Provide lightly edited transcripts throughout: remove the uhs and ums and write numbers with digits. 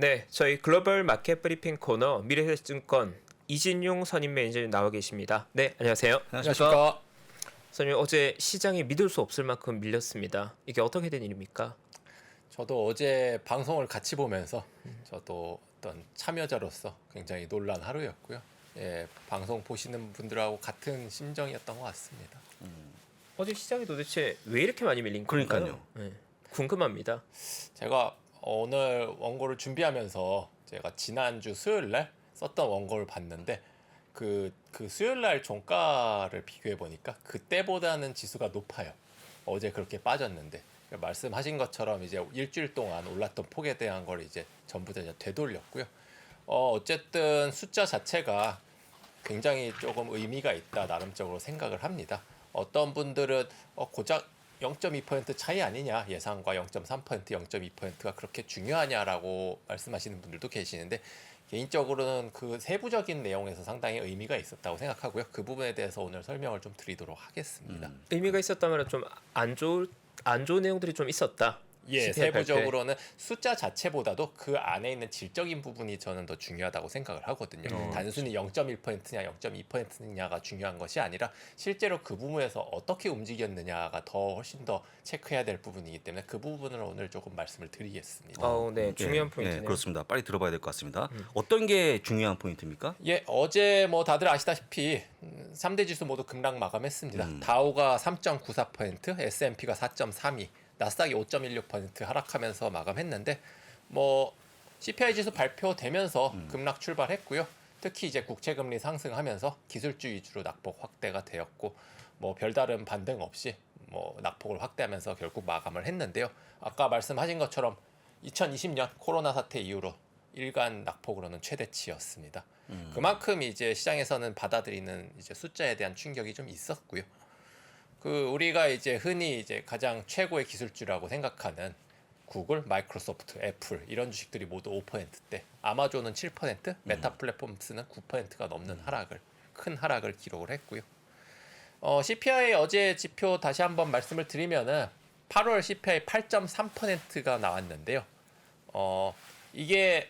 네, 저희 글로벌 마켓 브리핑 코너 미래에셋증권 이진용 선임 매니저님 나와 계십니다. 네, 안녕하세요. 안녕하십니까. 선임 어제 시장이 믿을 수 없을 만큼 밀렸습니다. 이게 어떻게 된 일입니까? 저도 어제 방송을 같이 보면서 저도 어떤 참여자로서 굉장히 놀란 하루였고요. 예, 방송 보시는 분들하고 같은 심정이었던 것 같습니다. 어제 시장이 도대체 왜 이렇게 많이 밀린 건가요? 그러니까요. 네, 궁금합니다. 제가 오늘 원고를 준비하면서 제가 지난주 수요일 날 썼던 원고를 봤는데 그 수요일 날 종가를 비교해 보니까 그때보다는 지수가 높아요. 어제 그렇게 빠졌는데 말씀하신 것처럼 이제 일주일 동안 올랐던 폭에 대한 걸 이제 전부 다 이제 되돌렸고요. 어쨌든 숫자 자체가 굉장히 조금 의미가 있다 나름적으로 생각을 합니다. 어떤 분들은 고작 0.2% 차이 아니냐, 예상과 0.3%, 0.2%가 그렇게 중요하냐라고 말씀하시는 분들도 계시는데, 개인적으로는 그 세부적인 내용에서 상당히 의미가 있었다고 생각하고요. 그 부분에 대해서 오늘 설명을 좀 드리도록 하겠습니다. 의미가 있었다면 좀 안 좋은 내용들이 좀 있었다. 예, CPI 발표에. 세부적으로는 숫자 자체보다도 그 안에 있는 질적인 부분이 저는 더 중요하다고 생각을 하거든요. 단순히 0.1%냐 0.2%냐가 중요한 것이 아니라 실제로 그 부분에서 어떻게 움직였느냐가 더 훨씬 더 체크해야 될 부분이기 때문에 그 부분을 오늘 조금 말씀을 드리겠습니다. 네, 중요한 포인트네요. 네, 그렇습니다. 빨리 들어봐야 될 것 같습니다. 어떤 게 중요한 포인트입니까? 예, 어제 뭐 다들 아시다시피 3대 지수 모두 급락 마감했습니다. 다우가 3.94%, S&P가 4.32%, 나스닥이 5.16% 하락하면서 마감했는데 뭐 CPI 지수 발표되면서 급락 출발했고요. 특히 이제 국채금리 상승하면서 기술주 위주로 낙폭 확대가 되었고 뭐 별다른 반등 없이 뭐 낙폭을 확대하면서 결국 마감을 했는데요. 아까 말씀하신 것처럼 2020년 코로나 사태 이후로 일간 낙폭으로는 최대치였습니다. 그만큼 이제 시장에서는 받아들이는 이제 숫자에 대한 충격이 좀 있었고요. 우리가 이제 흔히 이제 가장 최고의 기술주라고 생각하는 구글, 마이크로소프트, 애플 이런 주식들이 모두 5%대, 아마존은 7%, 메타 플랫폼스는 9%가 넘는 큰 하락을 기록을 했고요. CPI 어제 지표 다시 한번 말씀을 드리면은 8월 CPI 8.3%가 나왔는데요. 이게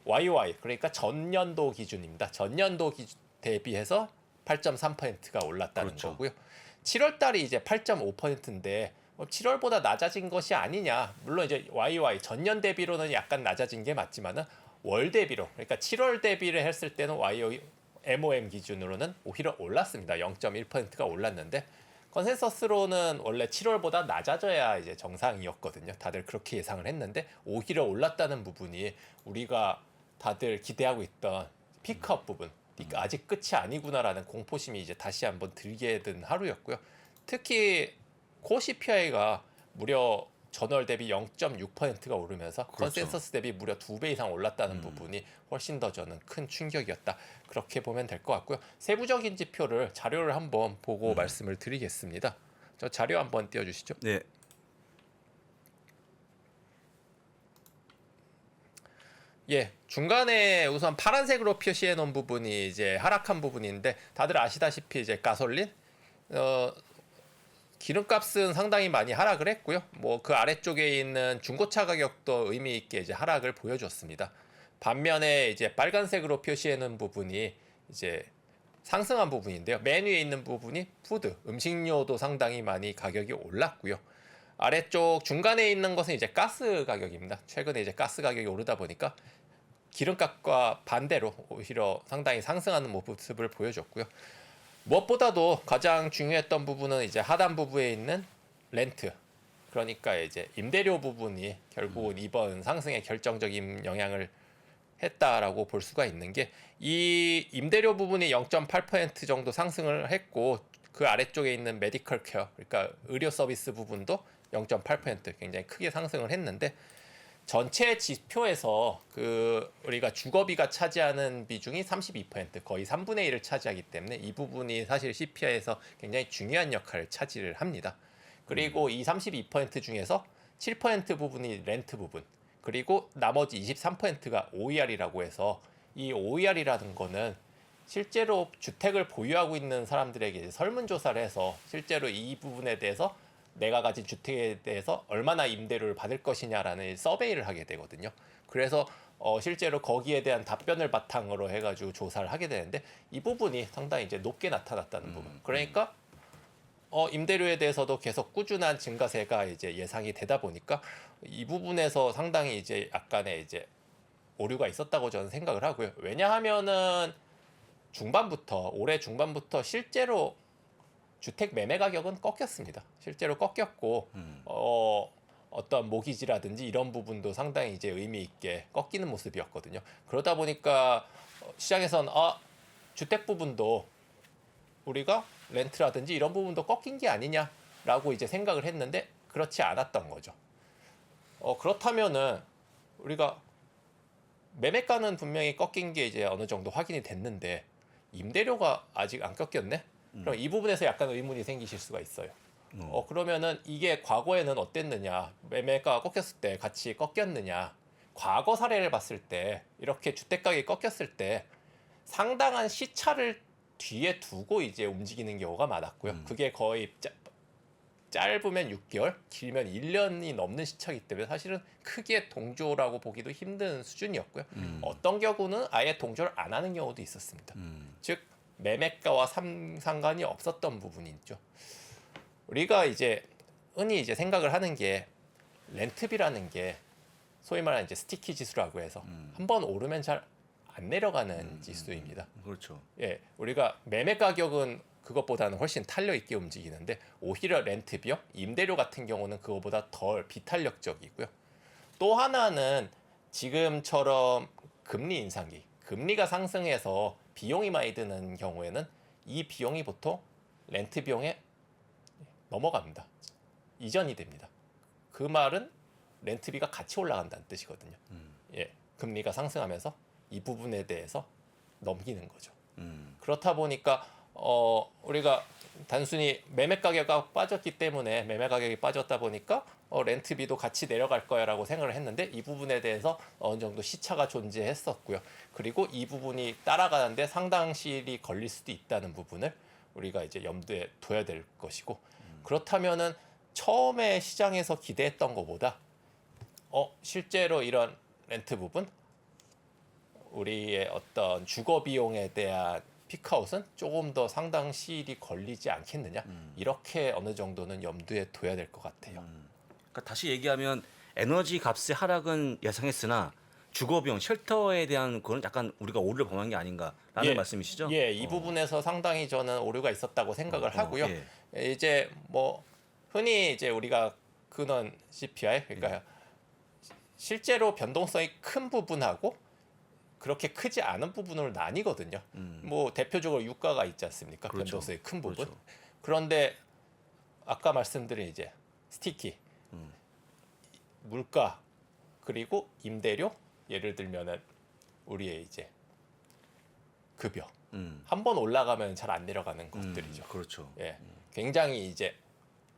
YOY, 그러니까 전년도 기준입니다. 전년도 대비해서 8.3%가 올랐다는 그렇죠. 거고요. 7월 달이 이제 8.5%인데 7월보다 낮아진 것이 아니냐. 물론 이제 YOY 전년 대비로는 약간 낮아진 게 맞지만은 월 대비로, 그러니까 7월 대비를 했을 때는 YOY MOM 기준으로는 오히려 올랐습니다. 0.1%가 올랐는데 컨센서스로는 원래 7월보다 낮아져야 이제 정상이었거든요. 다들 그렇게 예상을 했는데 오히려 올랐다는 부분이 우리가 다들 기대하고 있던 피크업 부분, 그러니까 아직 끝이 아니구나라는 공포심이 이제 다시 한번 들게 된 하루였고요. 특히 코 CPI가 무려 전월 대비 0.6%가 오르면서 그렇죠. 컨센서스 대비 무려 2배 이상 올랐다는 부분이 훨씬 더 저는 큰 충격이었다. 그렇게 보면 될 것 같고요. 세부적인 지표를 자료를 한번 보고 말씀을 드리겠습니다. 저 자료 한번 띄워주시죠. 네. 예, 중간에 우선 파란색으로 표시해 놓은 부분이 이제 하락한 부분인데 다들 아시다시피 이제 가솔린, 기름값은 상당히 많이 하락을 했고요. 뭐 그 아래쪽에 있는 중고차 가격도 의미 있게 이제 하락을 보여줬습니다. 반면에 이제 빨간색으로 표시해 놓은 부분이 이제 상승한 부분인데요. 맨 위에 있는 부분이 푸드, 음식료도 상당히 많이 가격이 올랐고요. 아래쪽 중간에 있는 것은 이제 가스 가격입니다. 최근에 이제 가스 가격이 오르다 보니까 기름값과 반대로 오히려 상당히 상승하는 모습을 보여줬고요. 무엇보다도 가장 중요했던 부분은 이제 하단 부분에 있는 렌트, 그러니까 이제 임대료 부분이 결국은 이번 상승에 결정적인 영향을 했다라고 볼 수가 있는 게, 이 임대료 부분이 0.8% 정도 상승을 했고 그 아래쪽에 있는 메디컬 케어, 그러니까 의료 서비스 부분도 0.8% 굉장히 크게 상승을 했는데, 전체 지표에서 우리가 주거비가 차지하는 비중이 32%, 거의 3분의 1을 차지하기 때문에 이 부분이 사실 CPI에서 굉장히 중요한 역할을 차지를 합니다. 그리고 이 32% 중에서 7% 부분이 렌트 부분, 그리고 나머지 23%가 OER이라고 해서, 이 OER이라는 거는 실제로 주택을 보유하고 있는 사람들에게 설문조사를 해서 실제로 이 부분에 대해서 내가 가진 주택에 대해서 얼마나 임대료를 받을 것이냐라는 서베이를 하게 되거든요. 그래서 실제로 거기에 대한 답변을 바탕으로 해가지고 조사를 하게 되는데 이 부분이 상당히 이제 높게 나타났다는 부분. 그러니까 임대료에 대해서도 계속 꾸준한 증가세가 이제 예상이 되다 보니까 이 부분에서 상당히 이제 약간의 이제 오류가 있었다고 저는 생각을 하고요. 왜냐하면은 올해 중반부터 실제로 주택 매매 가격은 꺾였습니다. 실제로 꺾였고 어떤 모기지라든지 이런 부분도 상당히 이제 의미 있게 꺾이는 모습이었거든요. 그러다 보니까 시장에선 주택 부분도 우리가 렌트라든지 이런 부분도 꺾인 게 아니냐라고 이제 생각을 했는데 그렇지 않았던 거죠. 그렇다면은 우리가 매매가는 분명히 꺾인 게 이제 어느 정도 확인이 됐는데 임대료가 아직 안 꺾였네? 그럼 이 부분에서 약간 의문이 생기실 수가 있어요. 그러면은 이게 과거에는 어땠느냐? 매매가가 꺾였을 때 같이 꺾였느냐? 과거 사례를 봤을 때 이렇게 주택 가격이 꺾였을 때 상당한 시차를 뒤에 두고 이제 움직이는 경우가 많았고요. 그게 거의 짧으면 6개월, 길면 1년이 넘는 시차이기 때문에 사실은 크게 동조라고 보기도 힘든 수준이었고요. 어떤 경우는 아예 동조를 안 하는 경우도 있었습니다. 즉 매매가와 상관이 없었던 부분이 있죠. 우리가 이제 흔히 이제 생각을 하는 게 렌트비라는 게 소위 말하는 이제 스티키 지수라고 해서 한번 오르면 잘 안 내려가는 지수입니다. 그렇죠. 예, 우리가 매매 가격은 그것보다는 훨씬 탄력 있게 움직이는데 오히려 렌트 비용, 임대료 같은 경우는 그것보다 덜 비탄력적이고요. 또 하나는 지금처럼 금리 인상기, 금리가 상승해서 비용이 많이 드는 경우에는 이 비용이 보통 렌트 비용에 넘어갑니다. 이전이 됩니다. 그 말은 렌트비가 같이 올라간다는 뜻이거든요. 예, 금리가 상승하면서 이 부분에 대해서 넘기는 거죠. 그렇다 보니까 우리가 단순히 매매 가격이 빠졌기 때문에 매매 가격이 빠졌다 보니까 렌트비도 같이 내려갈 거야라고 생각을 했는데 이 부분에 대해서 어느 정도 시차가 존재했었고요. 그리고 이 부분이 따라가는데 상당 시일이 걸릴 수도 있다는 부분을 우리가 이제 염두에 둬야 될 것이고 그렇다면은 처음에 시장에서 기대했던 것보다 실제로 이런 렌트 부분 우리의 어떤 주거 비용에 대한 피크아웃은 조금 더 상당 시일이 걸리지 않겠느냐 이렇게 어느 정도는 염두에 둬야 될 것 같아요. 그러니까 다시 얘기하면 에너지 값의 하락은 예상했으나 주거비용, 쉘터에 대한 거는 약간 우리가 오류를 범한 게 아닌가라는 말씀이시죠? 예, 이 부분에서 상당히 저는 오류가 있었다고 생각을 하고요. 이제 뭐 흔히 이제 우리가 그런 CPI 그러니까 실제로 변동성이 큰 부분하고 그렇게 크지 않은 부분으로 나뉘거든요. 뭐 대표적으로 유가가 있지 않습니까? 그렇죠. 변동성이 큰 부분. 그렇죠. 그런데 아까 말씀드린 이제 스티키, 물가 그리고 임대료 예를 들면은 우리의 이제 급여 한 번 올라가면 잘 안 내려가는 것들이죠. 그렇죠. 예, 굉장히 이제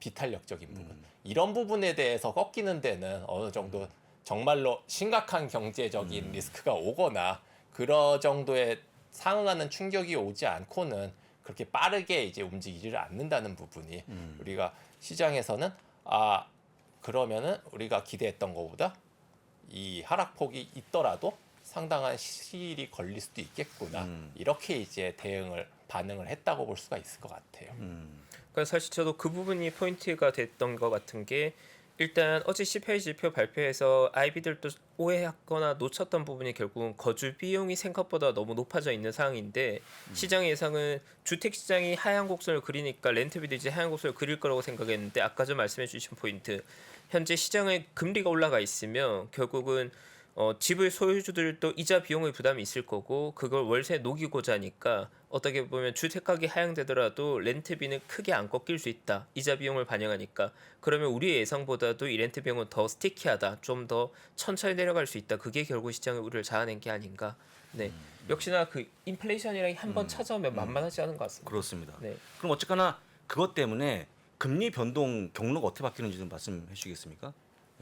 비탄력적인 부분. 이런 부분에 대해서 꺾이는 데는 어느 정도 정말로 심각한 경제적인 리스크가 오거나 그런 정도의 상응하는 충격이 오지 않고는 그렇게 빠르게 이제 움직이지를 않는다는 부분이 우리가 시장에서는 그러면은 우리가 기대했던 것보다 이 하락폭이 있더라도 상당한 시일이 걸릴 수도 있겠구나 이렇게 이제 반응을 했다고 볼 수가 있을 것 같아요. 그러니까 사실 저도 그 부분이 포인트가 됐던 것 같은 게 일단 어제 CPI 지표 발표해서 아이비들도 오해했거나 놓쳤던 부분이 결국은 거주 비용이 생각보다 너무 높아져 있는 상황인데 시장 예상은 주택 시장이 하향 곡선을 그리니까 렌트비도 이제 하향 곡선을 그릴 거라고 생각했는데 아까 전 말씀해 주신 포인트 현재 시장에 금리가 올라가 있으면 결국은 집을 소유주들도 이자 비용의 부담이 있을 거고 그걸 월세 녹이고자 하니까 어떻게 보면 주택가격이 하향되더라도 렌트비는 크게 안 꺾일 수 있다. 이자 비용을 반영하니까. 그러면 우리의 예상보다도 이 렌트 비용은 더 스티키하다. 좀 더 천천히 내려갈 수 있다. 그게 결국 시장의 우려를 자아낸 게 아닌가. 네. 역시나 그 인플레이션이랑 한번 찾아오면 만만하지 않은 것 같습니다. 그렇습니다. 네. 그럼 어쨌거나 그것 때문에 금리 변동 경로가 어떻게 바뀌는지 좀 말씀해 주시겠습니까?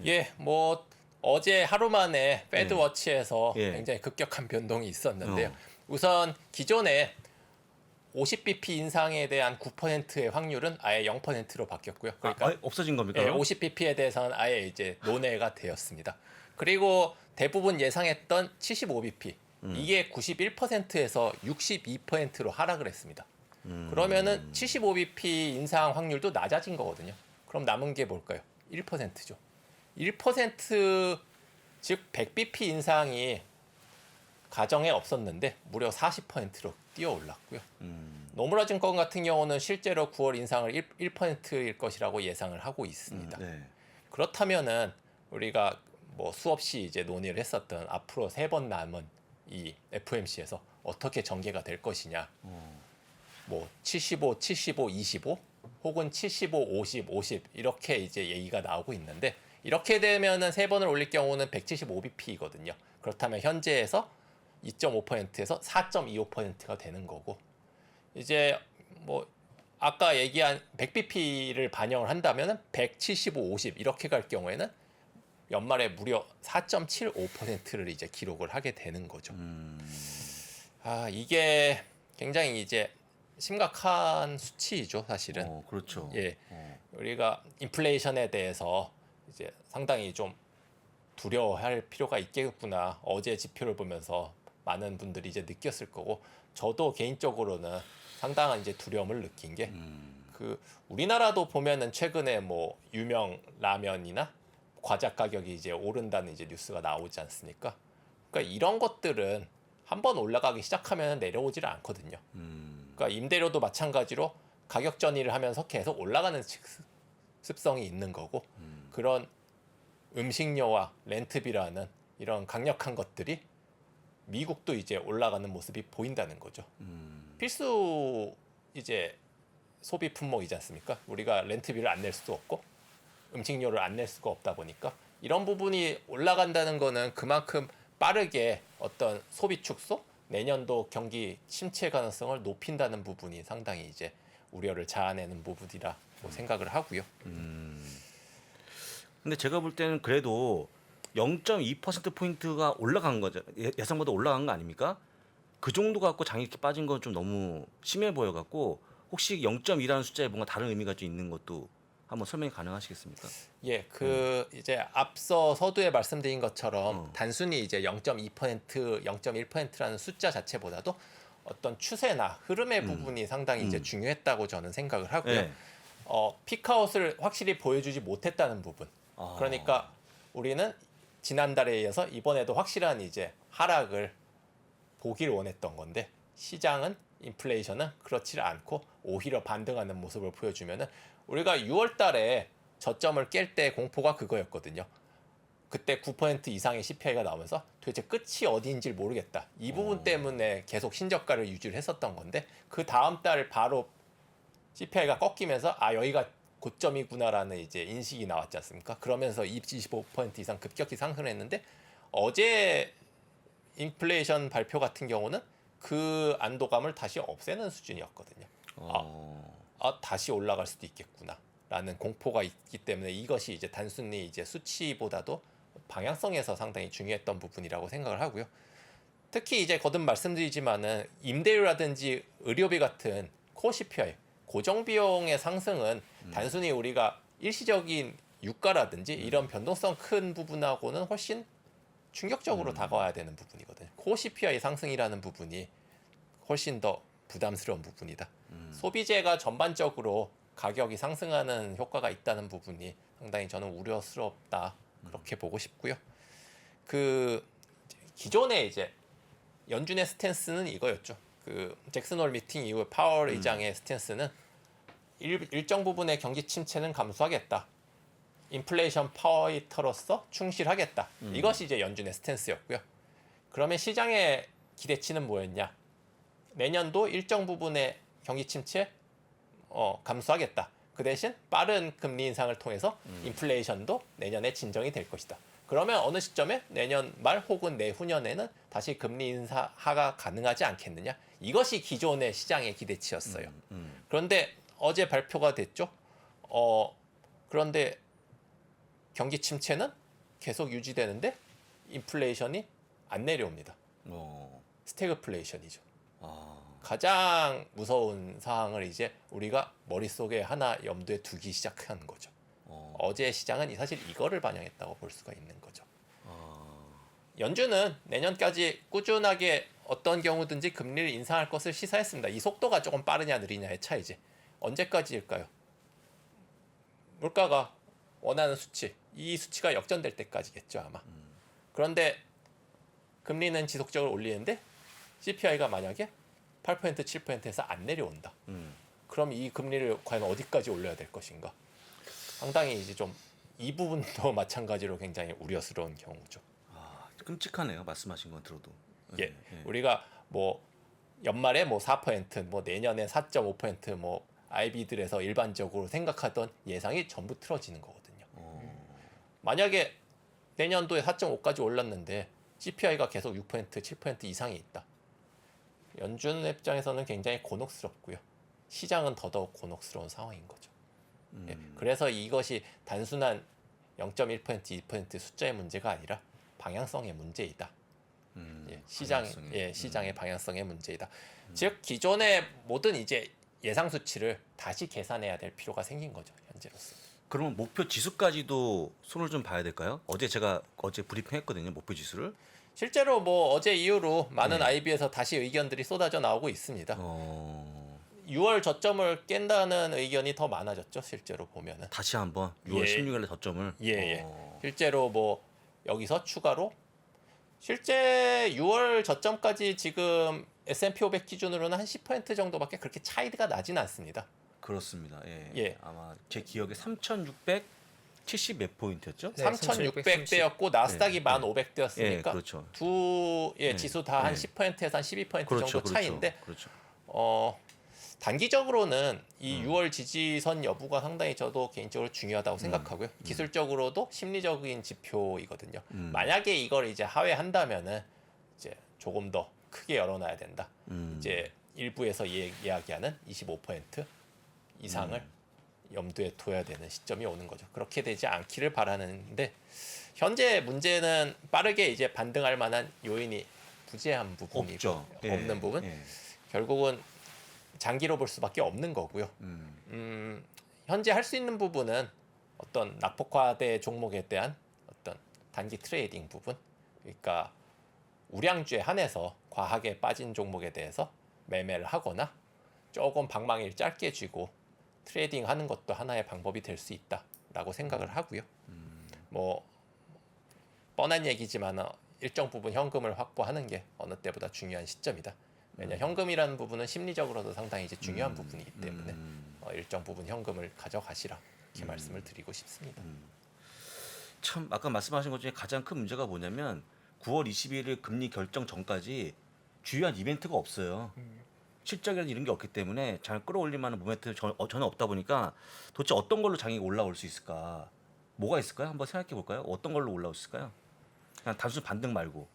예, 뭐 어제 하루 만에 페드워치에서 예. 굉장히 급격한 변동이 있었는데요. 우선 기존에 50bp 인상에 대한 9%의 확률은 아예 0%로 바뀌었고요. 그러니까 없어진 겁니까? 예, 그럼? 50bp에 대해서는 아예 이제 논외가 되었습니다. 그리고 대부분 예상했던 75bp 이게 91%에서 62%로 하락을 했습니다. 그러면은 75bp 인상 확률도 낮아진 거거든요. 그럼 남은 게 뭘까요? 1%죠. 1% 즉 100bp 인상이 가정에 없었는데 무려 40%로 뛰어 올랐고요. 노무라 증권 같은 경우는 실제로 9월 인상을 1%일 것이라고 예상을 하고 있습니다. 네. 그렇다면은 우리가 뭐 수없이 이제 논의를 했었던 앞으로 3번 남은 이 FOMC에서 어떻게 전개가 될 것이냐. 뭐 75, 75, 25 혹은 75, 50, 50 이렇게 이제 얘기가 나오고 있는데 이렇게 되면은 3번을 올릴 경우는 175bp이거든요. 그렇다면 현재에서 2.5%에서 4.25%가 되는 거고 이제 뭐 아까 얘기한 100bp를 반영을 한다면은 175, 50 이렇게 갈 경우에는 연말에 무려 4.75%를 이제 기록을 하게 되는 거죠. 이게 굉장히 이제 심각한 수치이죠, 사실은. 그렇죠. 예, 우리가 인플레이션에 대해서 이제 상당히 좀 두려워할 필요가 있겠구나. 어제 지표를 보면서 많은 분들이 이제 느꼈을 거고, 저도 개인적으로는 상당한 이제 두려움을 느낀 게, 그 우리나라도 보면은 최근에 뭐 유명 라면이나 과자 가격이 이제 오른다는 이제 뉴스가 나오지 않습니까? 그러니까 이런 것들은 한번 올라가기 시작하면 내려오지를 않거든요. 그러니까 임대료도 마찬가지로 가격 전이를 하면서 계속 올라가는 습성이 있는 거고 그런 음식료와 렌트비라는 이런 강력한 것들이 미국도 이제 올라가는 모습이 보인다는 거죠. 필수 이제 소비 품목이지 않습니까? 우리가 렌트비를 안 낼 수도 없고 음식료를 안 낼 수가 없다 보니까 이런 부분이 올라간다는 거는 그만큼 빠르게 어떤 소비 축소, 내년도 경기 침체 가능성을 높인다는 부분이 상당히 이제 우려를 자아내는 부분이라고 생각을 하고요. 근데 제가 볼 때는 그래도 0.2%포인트가 올라간 거죠. 예상보다 올라간 거 아닙니까? 그 정도 갖고 장이 이렇게 빠진 건 좀 너무 심해 보여 갖고 혹시 0.2라는 숫자에 뭔가 다른 의미가 좀 있는 것도 한번 설명이 가능하시겠습니까? 예, 이제 앞서 서두에 말씀드린 것처럼 단순히 이제 0.2%, 0.1%라는 숫자 자체보다도 어떤 추세나 흐름의 부분이 상당히 이제 중요했다고 저는 생각을 하고요. 네. 피크아웃을 확실히 보여주지 못했다는 부분. 그러니까 우리는 지난달에 이어서 이번에도 확실한 이제 하락을 보길 원했던 건데 시장은 인플레이션은 그렇지 않고 오히려 반등하는 모습을 보여주면은 우리가 6월 달에 저점을 깰 때 공포가 그거였거든요. 그때 9% 이상의 CPI가 나오면서 도대체 끝이 어디인지 모르겠다. 이 부분 때문에 계속 신저가를 유지를 했었던 건데 그 다음 달 바로 CPI가 꺾이면서 여기가 고점이구나라는 이제 인식이 나왔지 않습니까? 그러면서 25% 이상 급격히 상승했는데 어제 인플레이션 발표 같은 경우는 그 안도감을 다시 없애는 수준이었거든요. 다시 올라갈 수도 있겠구나라는 공포가 있기 때문에 이것이 이제 단순히 이제 수치보다도 방향성에서 상당히 중요했던 부분이라고 생각을 하고요. 특히 이제 거듭 말씀드리지만은 임대료라든지 의료비 같은 코어 CPI 고정 비용의 상승은 단순히 우리가 일시적인 유가라든지 이런 변동성 큰 부분하고는 훨씬 충격적으로 다가와야 되는 부분이거든요. 코어 CPI 상승이라는 부분이 훨씬 더 부담스러운 부분이다. 소비재가 전반적으로 가격이 상승하는 효과가 있다는 부분이 상당히 저는 우려스럽다 그렇게 보고 싶고요. 그 기존의 이제 연준의 스탠스는 이거였죠. 그 잭슨 홀 미팅 이후 파월 의장의 스탠스는 일정 부분의 경기 침체는 감수하겠다. 인플레이션 파이터로서 충실하겠다. 이것이 이제 연준의 스탠스였고요. 그러면 시장의 기대치는 뭐였냐? 내년도 일정 부분의 경기 침체 감수하겠다. 그 대신 빠른 금리 인상을 통해서 인플레이션도 내년에 진정이 될 것이다. 그러면 어느 시점에 내년 말 혹은 내후년에는 다시 금리 인하가 가능하지 않겠느냐? 이것이 기존의 시장의 기대치였어요. 그런데 어제 발표가 됐죠. 그런데 경기 침체는 계속 유지되는데 인플레이션이 안 내려옵니다. 스태그플레이션이죠. 가장 무서운 사항을 이제 우리가 머릿속에 하나 염두에 두기 시작한 거죠. 어제 시장은 사실 이거를 반영했다고 볼 수가 있는 거죠. 연준은 내년까지 꾸준하게 어떤 경우든지 금리를 인상할 것을 시사했습니다. 이 속도가 조금 빠르냐 느리냐의 차이지. 언제까지일까요? 물가가 원하는 수치, 이 수치가 역전될 때까지겠죠 아마. 그런데 금리는 지속적으로 올리는데 CPI가 만약에 8% 7%에서 안 내려온다. 그럼 이 금리를 과연 어디까지 올려야 될 것인가? 상당히 이제 좀 이 부분도 마찬가지로 굉장히 우려스러운 경우죠. 아, 끔찍하네요. 말씀하신 건 들어도. 예, 우리가 뭐 연말에 뭐 4%, 뭐 내년에 4.5%뭐 IB들에서 일반적으로 생각하던 예상이 전부 틀어지는 거거든요. 만약에 내년도에 4.5까지 올랐는데 CPI가 계속 6%, 7% 이상이 있다. 연준 입장에서는 굉장히 곤혹스럽고요. 시장은 더더욱 곤혹스러운 상황인 거죠. 예, 그래서 이것이 단순한 0.1%, 2% 숫자의 문제가 아니라 방향성의 문제이다. 시장의 방향성의 문제이다. 즉 기존의 모든 이제 예상 수치를 다시 계산해야 될 필요가 생긴 거죠 현재로서. 그러면 목표 지수까지도 손을 좀 봐야 될까요? 제가 브리핑했거든요. 목표 지수를. 실제로 뭐 어제 이후로 많은 IB에서 다시 의견들이 쏟아져 나오고 있습니다. 6월 저점을 깬다는 의견이 더 많아졌죠 실제로 보면은. 다시 한번 6월 16일에 저점을. 실제로 뭐 여기서 추가로 실제 6월 저점까지 지금 S&P 500 기준으로는 한 10% 정도밖에 그렇게 차이가 나진 않습니다. 그렇습니다. 예. 아마 제 기억에 3,670 몇 포인트였죠? 네, 3,600대였고 나스닥이 1,500대였으니까 그렇죠. 두 지수 다 한 10%에서 한 12% 정도 차이인데 그렇죠. 단기적으로는 이 6월 지지선 여부가 상당히 저도 개인적으로 중요하다고 생각하고요. 기술적으로도 심리적인 지표이거든요. 만약에 이걸 이제 하회한다면은 이제 조금 더 크게 열어놔야 된다. 이제 일부에서 이야기하는 25% 이상을 염두에 둬야 되는 시점이 오는 거죠. 그렇게 되지 않기를 바라는데 현재 문제는 빠르게 이제 반등할 만한 요인이 부재한 부분이 없죠. 없는 부분. 결국은 장기로 볼 수밖에 없는 거고요. 현재 할 수 있는 부분은 어떤 낙폭화대 종목에 대한 어떤 단기 트레이딩 부분, 그러니까 우량주에 한해서 과하게 빠진 종목에 대해서 매매를 하거나 조금 방망이를 짧게 쥐고 트레이딩하는 것도 하나의 방법이 될 수 있다라고 생각을 하고요. 뭐 뻔한 얘기지만 일정 부분 현금을 확보하는 게 어느 때보다 중요한 시점이다. 왜냐 현금이라는 부분은 심리적으로도 상당히 이제 중요한 부분이기 때문에 일정 부분 현금을 가져가시라 이렇게 말씀을 드리고 싶습니다. 참 아까 말씀하신 것 중에 가장 큰 문제가 뭐냐면 9월 21일 금리 결정 전까지 주요한 이벤트가 없어요. 실적이나 이런 게 없기 때문에 잘 끌어올릴 만한 모멘트 전혀 없다 보니까 도대체 어떤 걸로 장이 올라올 수 있을까? 뭐가 있을까요? 한번 생각해 볼까요? 어떤 걸로 올라올 수 있을까요? 그냥 단순 반등 말고.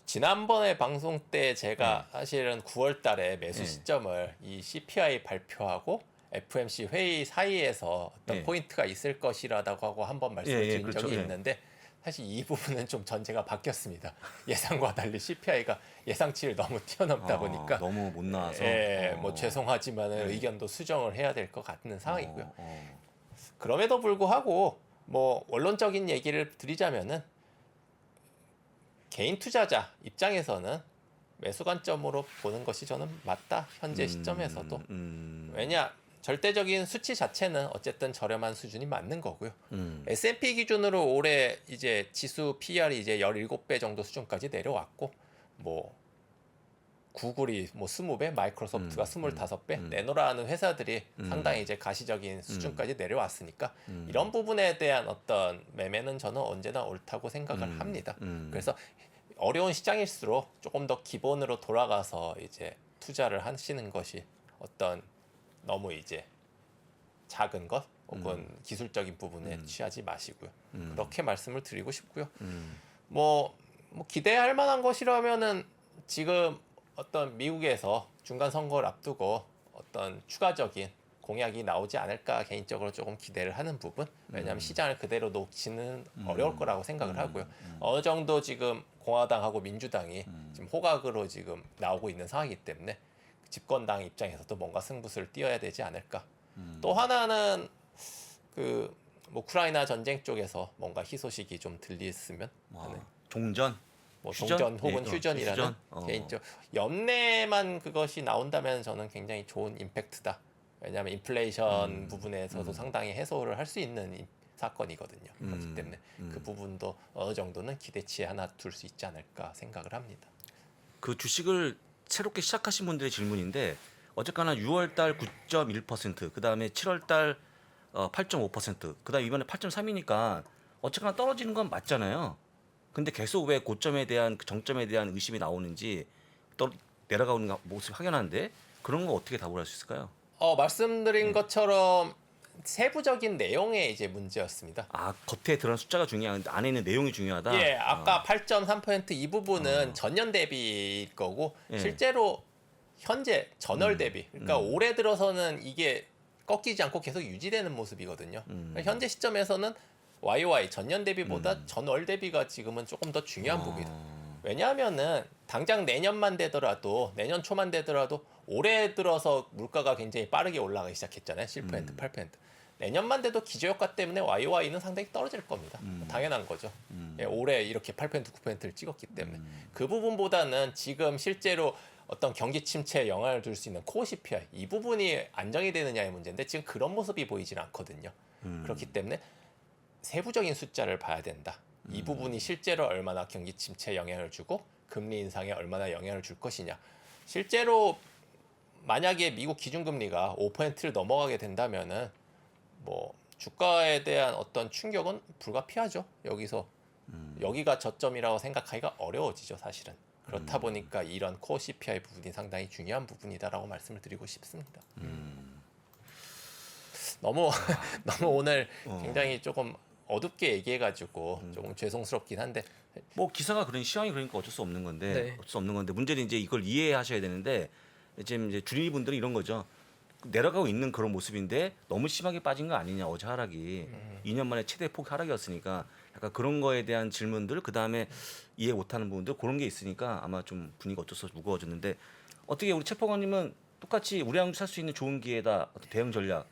지난번에 방송 때 제가 사실은 9월 달에 매수 시점을 이 CPI 발표하고 FOMC 회의 사이에서 어떤 포인트가 있을 것이라고 하고 한번 말씀드린 그렇죠. 적이 있는데 사실 이 부분은 좀 전제가 바뀌었습니다. 예상과 달리 CPI가 예상치를 너무 뛰어넘다 보니까 너무 못 나와서 뭐 죄송하지만 의견도 수정을 해야 될 것 같은 상황이고요. 그럼에도 불구하고 뭐 원론적인 얘기를 드리자면은 개인 투자자 입장에서는 매수 관점으로 보는 것이 저는 맞다. 현재 시점에서도. 왜냐? 절대적인 수치 자체는 어쨌든 저렴한 수준이 맞는 거고요. S&P 기준으로 올해 이제 지수 PR이 이제 17배 정도 수준까지 내려왔고 뭐 구글이 뭐 20배, 마이크로소프트가 25배 내노라는 회사들이 상당히 이제 가시적인 수준까지 내려왔으니까 이런 부분에 대한 어떤 매매는 저는 언제나 옳다고 생각을 합니다. 그래서 어려운 시장일수록 조금 더 기본으로 돌아가서 이제 투자를 하시는 것이 어떤 너무 이제 작은 것 혹은 기술적인 부분에 취하지 마시고요. 그렇게 말씀을 드리고 싶고요. 뭐 기대할 만한 것이라면은 지금 어떤 미국에서 중간 선거를 앞두고 어떤 추가적인 공약이 나오지 않을까 개인적으로 조금 기대를 하는 부분. 왜냐하면 시장을 그대로 놓지는 어려울 거라고 생각을 하고요. 어느 정도 지금 공화당하고 민주당이 지금 호각으로 지금 나오고 있는 상황이기 때문에 집권당 입장에서도 뭔가 승부수를 띄어야 되지 않을까. 또 하나는 뭐 우크라이나 전쟁 쪽에서 뭔가 희소식이 좀 들리었으면 하는 종전, 뭐 휴전? 종전 혹은 예, 휴전이라는 휴전? 개인적 연내만 그것이 나온다면 저는 굉장히 좋은 임팩트다. 왜냐하면 인플레이션 부분에서도 상당히 해소를 할 수 있는 사건이거든요. 그렇기 때문에 그 부분도 어느 정도는 기대치에 하나 둘 수 있지 않을까 생각을 합니다. 그 주식을 새롭게 시작하신 분들의 질문인데 어쨌거나 6월달 9.1%, 그 다음에 7월달 8.5%, 그 다음 이번에 8.3이니까 어쨌거나 떨어지는 건 맞잖아요. 근데 계속 왜 고점에 대한 그 정점에 대한 의심이 나오는지 내려가는 모습이 확연한데 그런 거 어떻게 답을 할 수 있을까요? 말씀드린 것처럼 세부적인 내용의 이제 문제였습니다. 아, 겉에 드러난 숫자가 중요한 안에 있는 내용이 중요하다. 예, 아까 8.3%이 부분은 전년 대비일 거고 예. 실제로 현재 전월 대비, 그러니까 올해 들어서는 이게 꺾이지 않고 계속 유지되는 모습이거든요. 그러니까 현재 시점에서는 YOY 전년 대비보다 전월 대비가 지금은 조금 더 중요한 부분이다. 왜냐하면은 당장 내년만 되더라도 내년 초만 되더라도 올해 들어서 물가가 굉장히 빠르게 올라가기 시작했잖아요. 7%, 8%. 내년만 돼도 기저효과 때문에 YOY는 상당히 떨어질 겁니다. 당연한 거죠. 예, 올해 이렇게 8%, 9%를 찍었기 때문에 그 부분보다는 지금 실제로 어떤 경기 침체에 영향을 줄 수 있는 코어 CPI 이 부분이 안정이 되느냐의 문제인데 지금 그런 모습이 보이질 않거든요. 그렇기 때문에 세부적인 숫자를 봐야 된다. 이 부분이 실제로 얼마나 경기 침체에 영향을 주고 금리 인상에 얼마나 영향을 줄 것이냐. 실제로 만약에 미국 기준금리가 5%를 넘어가게 된다면은 뭐 주가에 대한 어떤 충격은 불가피하죠. 여기서 여기가 저점이라고 생각하기가 어려워지죠, 사실은. 그렇다 보니까 이런 코어 CPI 부분이 상당히 중요한 부분이다라고 말씀을 드리고 싶습니다. 너무 오늘 굉장히 조금 어둡게 얘기해가지고 조금 죄송스럽긴 한데 뭐 기사가 그런 시황이 그러니까 어쩔 수 없는 건데 네. 어쩔 수 없는 건데 문제는 이제 이걸 이해하셔야 되는데 지금 이제 주린이분들은 이런 거죠. 내려가고 있는 그런 모습인데 너무 심하게 빠진 거 아니냐 어제 하락이 2년 만에 최대 폭 하락이었으니까 약간 그런 거에 대한 질문들 그 다음에 이해 못하는 부분들 그런 게 있으니까 아마 좀 분위기가 어쩔 수 없이 무거워졌는데 어떻게 우리 최포관님은 똑같이 우량주 살 수 있는 좋은 기회다 어떤 대응 전략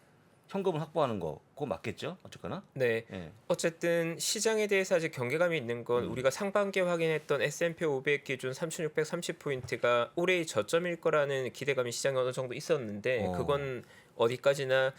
현금을 확보하는 거 그거 맞겠죠 어쨌거나 네. 예. 어쨌든 시장에 대해서 아직 경계감이 있는 건 우리가 상반기에 확인했던 S&P 500 기준 3,630포인트가 올해의 저점일 거라는 기대감이 시장에 어느 정도 있었는데 그건 어디까지나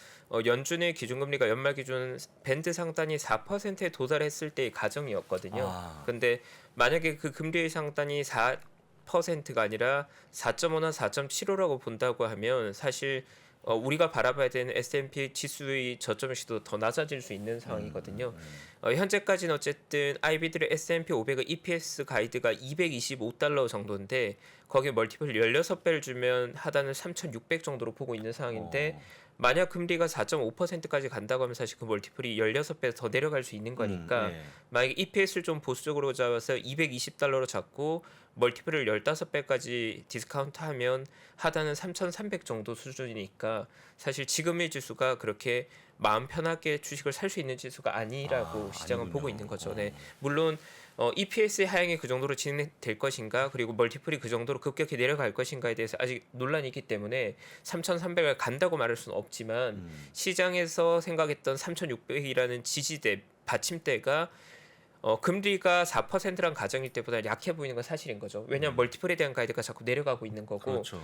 연준의 기준금리가 연말 기준 밴드 상단이 4%에 도달했을 때의 가정이었거든요. 아. 근데 만약에 그 금리의 상단이 4%가 아니라 4.5나 4.75라고 본다고 하면 사실 우리가 바라봐야 되는 S&P 지수의 저점 시도 더 낮아질 수 있는 상황이거든요. 현재까지는 어쨌든 IB들의 S&P 500의 EPS 가이드가 225달러 정도인데 거기에 멀티플 16배를 주면 하단을 3,600 정도로 보고 있는 상황인데 만약 금리가 4.5%까지 간다고 하면 사실 그 멀티플이 16배 더 내려갈 수 있는 거니까 예. 만약에 EPS를 좀 보수적으로 잡아서 220달러로 잡고 멀티플을 15배까지 디스카운트하면 하단은 3,300 정도 수준이니까 사실 지금의 지수가 그렇게 마음 편하게 주식을 살 수 있는 지수가 아니라고 시장은 아니군요. 보고 있는 거죠. 네. 물론 EPS의 하향이 그 정도로 진행될 것인가 그리고 멀티플이 그 정도로 급격히 내려갈 것인가에 대해서 아직 논란이 있기 때문에 3,300을 간다고 말할 수는 없지만 시장에서 생각했던 3,600이라는 지지대 받침대가 금리가 4%란 가정일 때보다 약해 보이는 건 사실인 거죠. 왜냐하면 멀티플에 대한 가이드가 자꾸 내려가고 있는 거고 그렇죠.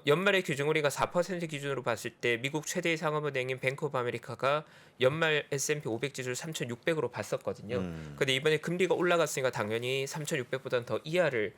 연말의 기준금리가 4% 기준으로 봤을 때 미국 최대의 상업은행인 뱅크 오브 아메리카가 연말 S&P 500 지수를 3,600으로 봤었거든요. 근데 이번에 금리가 올라갔으니까 당연히 3,600보다는 더 이하를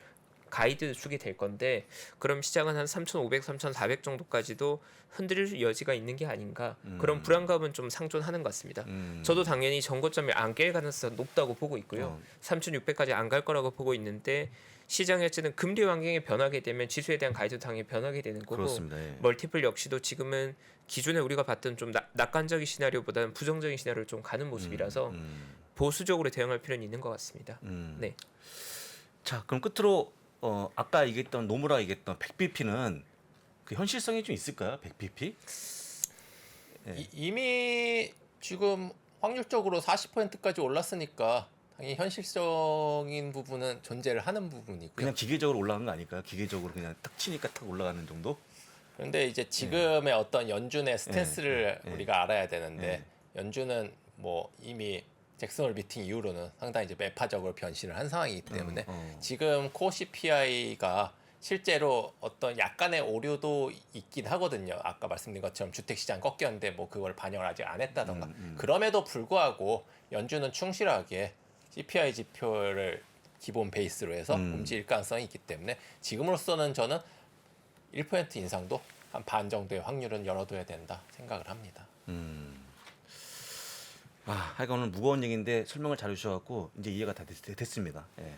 가이드 주게 될 건데 그럼 시장은 한 3,500, 3,400 정도까지도 흔들릴 여지가 있는 게 아닌가 그런 불안감은 좀 상존하는 것 같습니다. 저도 당연히 전고점이 안 깰 가능성이 높다고 보고 있고요. 3,600까지 안 갈 거라고 보고 있는데 시장이 어쨌든 금리 환경이 변하게 되면 지수에 대한 가이드 당연히 변하게 되는 거고 그렇습니다. 예. 멀티플 역시도 지금은 기존에 우리가 봤던 좀 낙관적인 시나리오보다는 부정적인 시나리오를 좀 가는 모습이라서 보수적으로 대응할 필요는 있는 것 같습니다. 네. 자 그럼 끝으로 아까 얘기했던 노무라 얘기했던 100bp는 그 현실성이 좀 있을까요? 100bp? 이미 지금 확률적으로 40%까지 올랐으니까 당연히 현실적인 부분은 존재를 하는 부분이고요. 그냥 기계적으로 올라간 거 아닐까요? 기계적으로 그냥 탁 치니까 탁 올라가는 정도? 그런데 이제 지금의 어떤 연준의 스탠스를 우리가 알아야 되는데 연준은 뭐 이미 잭슨홀 미팅 이후로는 상당히 이제 매파적으로 변신을 한 상황이기 때문에 지금 코어 CPI가 실제로 어떤 약간의 오류도 있긴 하거든요. 아까 말씀드린 것처럼 주택시장 꺾였는데 뭐 그걸 반영을 아직 안 했다던가. 그럼에도 불구하고 연준은 충실하게 CPI 지표를 기본 베이스로 해서 움직일 가능성이 있기 때문에 지금으로서는 저는 1% 인상도 한 반 정도의 확률은 열어둬야 된다 생각을 합니다. 하여간 오늘 무거운 얘기인데 설명을 잘 해주셔갖고 이제 이해가 다 됐습니다. 예.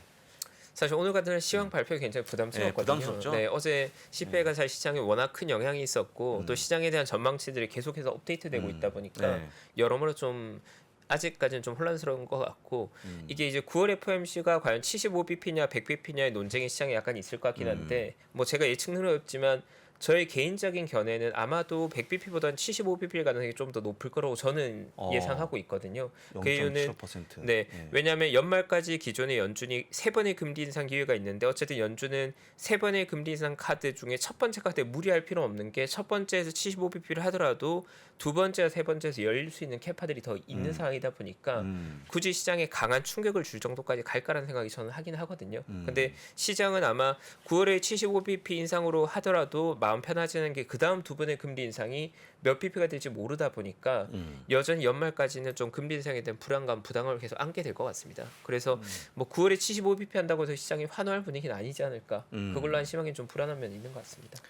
사실 오늘 같은 시황 발표 굉장히 부담스럽거든요. 부담스럽죠? 네, 어제 CPI가 사실 시장에 워낙 큰 영향이 있었고 또 시장에 대한 전망치들이 계속해서 업데이트되고 있다 보니까 네. 여러모로 좀 아직까지는 좀 혼란스러운 것 같고 이게 이제 9월 FOMC가 과연 75bp냐 100bp냐의 논쟁이 시장에 약간 있을 것 같긴 한데 뭐 제가 예측은 어렵지만 저의 개인적인 견해는 아마도 100bp보다는 75bp일 가능성이 좀 더 높을 거라고 저는 예상하고 있거든요. 그 이유는 0.75%. 네, 예. 왜냐하면 연말까지 기존의 연준이 3번의 금리 인상 기회가 있는데 어쨌든 연준은 3번의 금리 인상 카드 중에 첫 번째 카드에 무리할 필요 없는 게 첫 번째에서 75bp를 하더라도 두 번째와 세 번째에서 열릴 수 있는 캐파들이 더 있는 상황이다 보니까 굳이 시장에 강한 충격을 줄 정도까지 갈까라는 생각이 저는 하긴 하거든요. 근데 시장은 아마 9월에 75bp 인상으로 하더라도 마음 편하지는 게 그 다음 두 번의 금리 인상이 몇 bp가 될지 모르다 보니까 여전히 연말까지는 좀 금리 인상에 대한 불안감, 부담을 계속 안게 될 것 같습니다. 그래서 뭐 9월에 75bp 한다고 해서 시장이 환호할 분위기는 아니지 않을까. 그걸로 한심하게 좀 불안한 면이 있는 것 같습니다.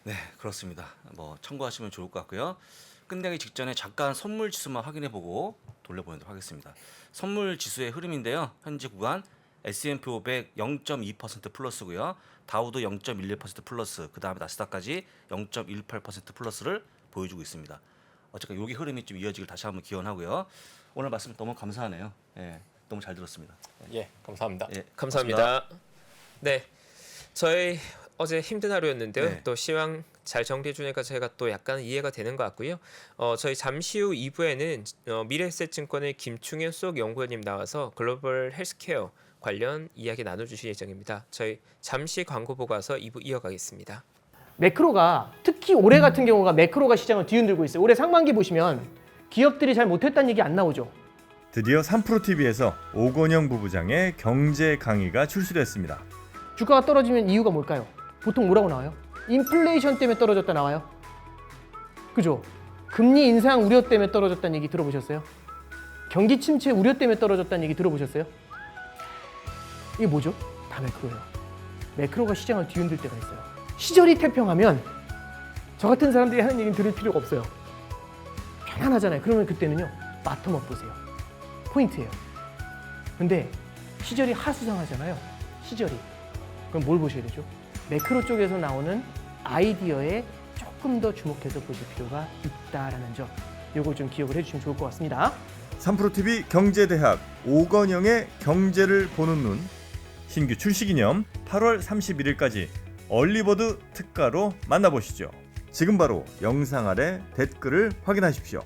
네, 그렇습니다. 뭐 참고하시면 좋을 것 같고요. 끝내기 직전에 잠깐 선물 지수만 확인해보고 돌려보내도록 하겠습니다. 선물 지수의 흐름인데요. 현재 구간 S&P 500 0.2% 플러스고요. 다우도 0.11% 플러스, 그 다음에 나스닥까지 0.18% 플러스를 보여주고 있습니다. 어쨌든 여기 흐름이 좀 이어지길 다시 한번 기원하고요. 오늘 말씀 너무 감사하네요. 예, 너무 잘 들었습니다. 예, 감사합니다. 예, 감사합니다. 네, 저희 어제 힘든 하루였는데요. 네. 또 시황 잘 정리해 주니까 저희가 또 약간 이해가 되는 것 같고요. 저희 잠시 후 2부에는 미래에셋증권의 김충현 수석 연구원님 나와서 글로벌 헬스케어 관련 이야기 나눠주실 예정입니다. 저희 잠시 광고 보고 와서 2부 이어가겠습니다. 매크로가 특히 올해 같은 경우가 매크로가 시장을 뒤흔들고 있어요. 올해 상반기 보시면 기업들이 잘 못했다는 얘기 안 나오죠. 드디어 3프로TV에서 오건영 부부장의 경제 강의가 출시됐습니다. 주가가 떨어지면 이유가 뭘까요? 보통 뭐라고 나와요? 인플레이션 때문에 떨어졌다 나와요. 그죠? 금리 인상 우려 때문에 떨어졌다는 얘기 들어보셨어요? 경기 침체 우려 때문에 떨어졌다는 얘기 들어보셨어요? 이게 뭐죠? 다 매크로예요. 매크로가 시장을 뒤흔들 때가 있어요. 시절이 태평하면 저 같은 사람들이 하는 얘기는 들을 필요가 없어요. 편안하잖아요. 그러면 그때는요. 바텀업 보세요. 포인트예요. 근데 시절이 하수상하잖아요. 시절이. 그럼 뭘 보셔야 되죠? 매크로 쪽에서 나오는 아이디어에 조금 더 주목해서 보실 필요가 있다라는 점. 요거 좀 기억을 해주시면 좋을 것 같습니다. 3프로TV 경제대학 오건영의 경제를 보는 눈 신규 출시 기념 8월 31일까지 얼리버드 특가로 만나보시죠. 지금 바로 영상 아래 댓글을 확인하십시오.